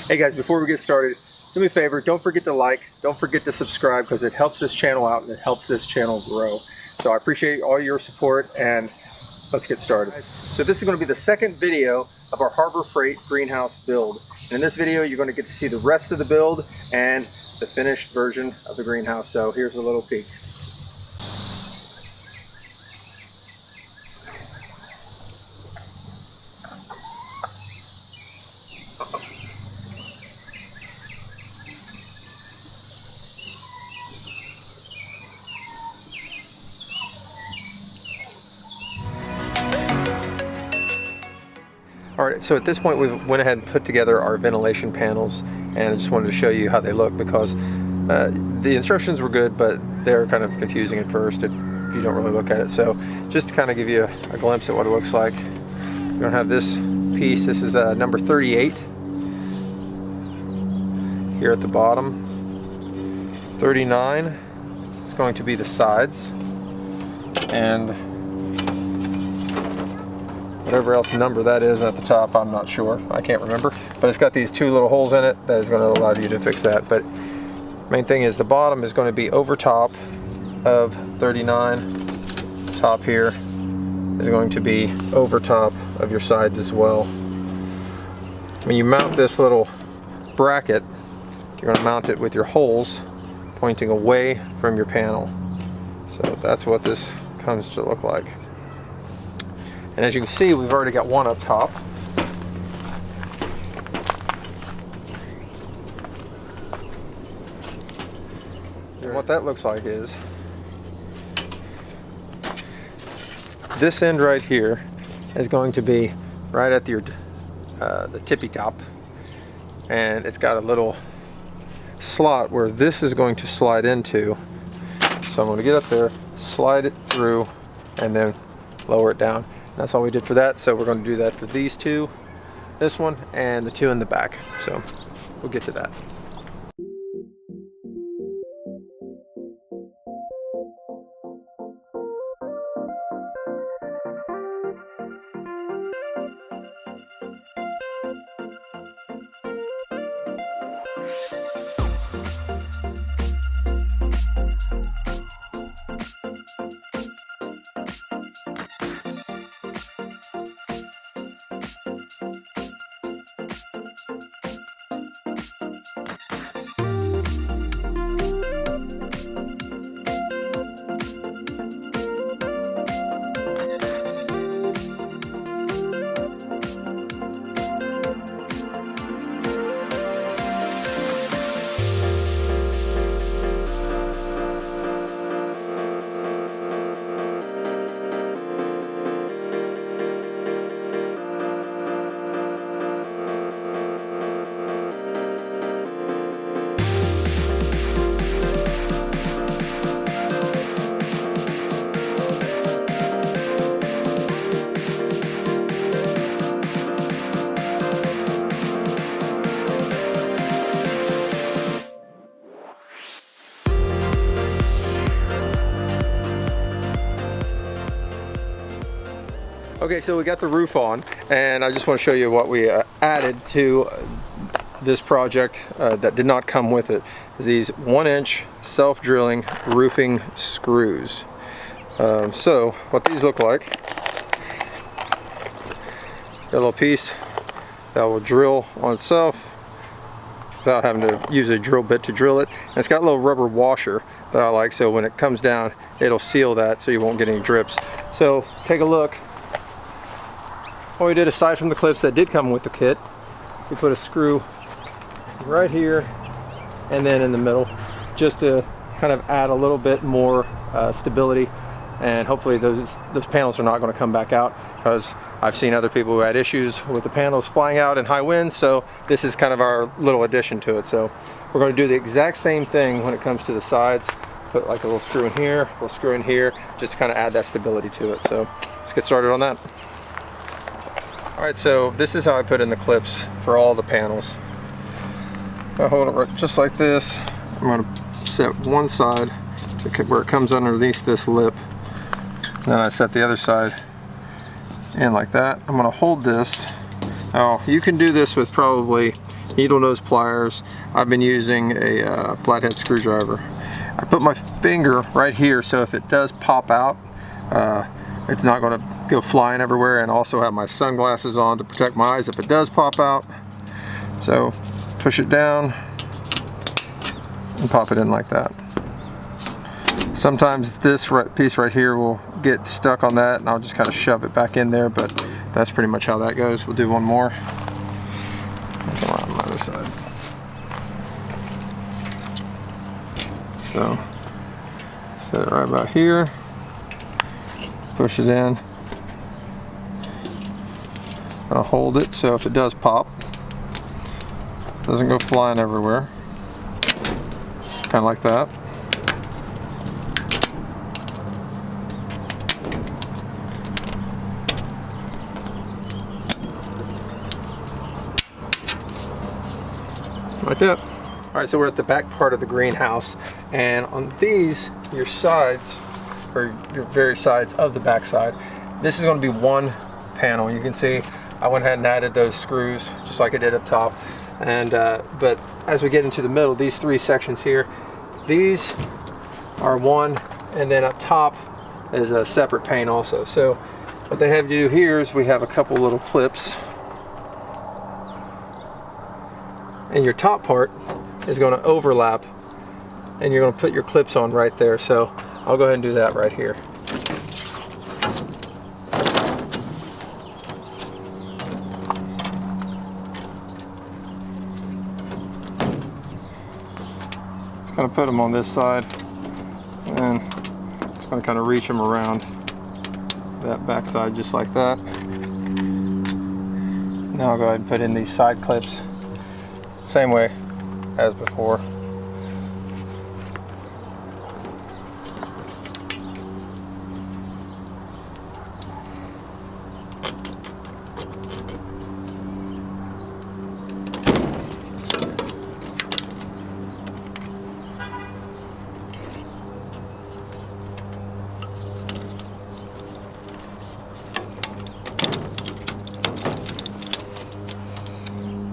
Hey guys, before we get started, do me a favor, don't forget to like, don't forget to subscribe, because it helps this channel out and it helps this channel grow. So I appreciate all your support, and let's get started. So this is going to be the second video of our Harbor Freight greenhouse build. And in this video, you're going to get to see the rest of the build and the finished version of the greenhouse. So here's a little peek. Alright, so at this point we went ahead and put together our ventilation panels, and I just wanted to show you how they look, because the instructions were good, but they're kind of confusing at first if you don't really look at it. So just to kind of give you a glimpse at what it looks like, you're going to have this piece. This is number 38 here at the bottom. 39 is going to be the sides, and whatever else number that is at the top, I'm not sure. I can't remember. But it's got these two little holes in it that is going to allow you to fix that. But main thing is the bottom is going to be over top of 39. Top here is going to be over top of your sides as well. When you mount this little bracket, you're going to mount it with your holes pointing away from your panel. So that's what this comes to look like. And as you can see, we've already got one up top. And what that looks like is this end right here is going to be right at your the tippy top, and it's got a little slot where this is going to slide into. So I'm going to get up there, slide it through, and then lower it down. That's all we did for that, so we're going to do that for these two, this one, and the two in the back. So we'll get to that. Okay, so we got the roof on, and I just want to show you what we added to this project that did not come with it. Is these 1-inch self-drilling roofing screws. So what these look like, got a little piece that will drill on itself without having to use a drill bit to drill it. And it's got a little rubber washer that I like, so when it comes down it'll seal that so you won't get any drips. So take a look. What we did, aside from the clips that did come with the kit, we put a screw right here and then in the middle, just to kind of add a little bit more stability, and hopefully those panels are not going to come back out, because I've seen other people who had issues with the panels flying out in high winds. So this is kind of our little addition to it. So we're going to do the exact same thing when it comes to the sides. Put like a little screw in here, a little screw in here, just to kind of add that stability to it. So let's get started on that. Alright, so this is how I put in the clips for all the panels. I hold it right just like this. I'm going to set one side to where it comes underneath this lip. Then I set the other side in like that. I'm going to hold this. Now you can do this with probably needle nose pliers. I've been using a flathead screwdriver. I put my finger right here so if it does pop out, it's not going to go flying everywhere, and also have my sunglasses on to protect my eyes if it does pop out. So push it down and pop it in like that. Sometimes this piece right here will get stuck on that, and I'll just kind of shove it back in there, but that's pretty much how that goes. We'll do one more. Come on the other side. So set it right about here, push it in. I'll hold it so if it does pop, it doesn't go flying everywhere. Kind of like that. Like that. All right, so we're at the back part of the greenhouse, and on these, your sides, or your various sides of the back side, this is going to be one panel. You can see I went ahead and added those screws just like I did up top, and but as we get into the middle, these three sections here, these are one, and then up top is a separate pane also. So what they have you do here is we have a couple little clips, and your top part is going to overlap, and you're going to put your clips on right there. So I'll go ahead and do that right here. Just going to put them on this side, and just going to kind of reach them around that back side just like that. Now I'll go ahead and put in these side clips same way as before.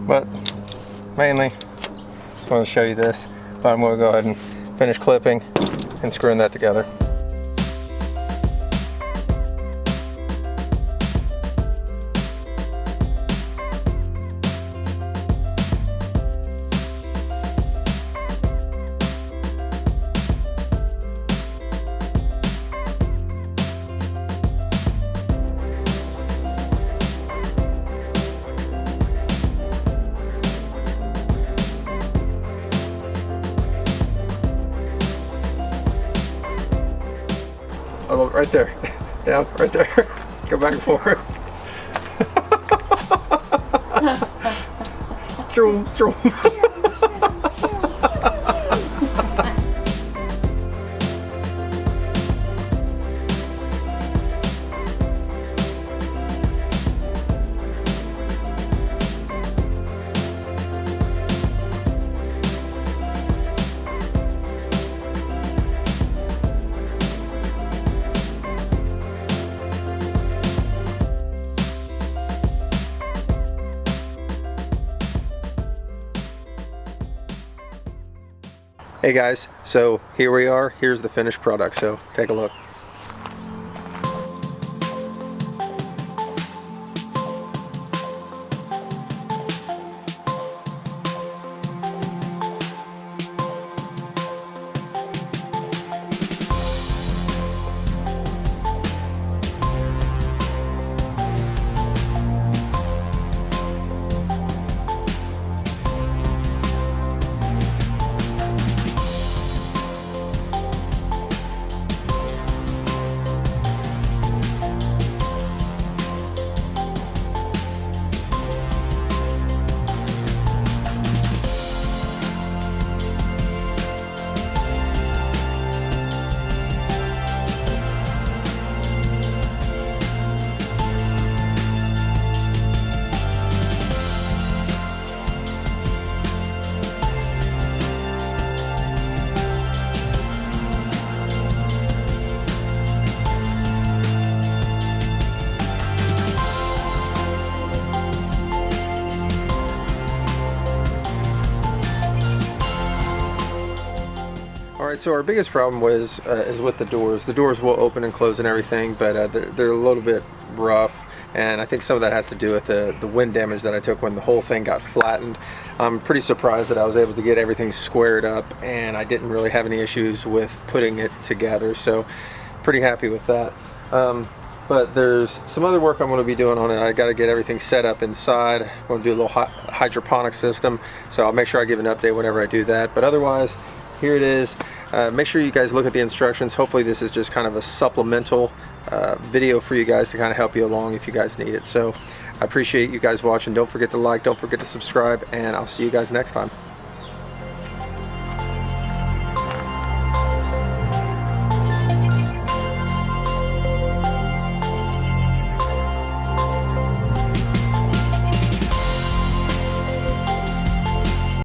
But mainly, just want to show you this, but I'm going to go ahead and finish clipping and screwing that together. Oh, right there. Down, right there. Go back and forth. Stroom, stroom. Hey guys, so here we are. Here's the finished product, so take a look. Alright, so our biggest problem was is with the doors. The doors will open and close and everything, but they're a little bit rough, and I think some of that has to do with the wind damage that I took when the whole thing got flattened. I'm pretty surprised that I was able to get everything squared up, and I didn't really have any issues with putting it together, so pretty happy with that. But there's some other work I'm going to be doing on it. I got to get everything set up inside. I'm going to do a little hydroponic system, so I'll make sure I give an update whenever I do that. But otherwise, here it is. Make sure you guys look at the instructions. Hopefully this is just kind of a supplemental video for you guys to kind of help you along if you guys need it. So I appreciate you guys watching. Don't forget to like, don't forget to subscribe, and I'll see you guys next time.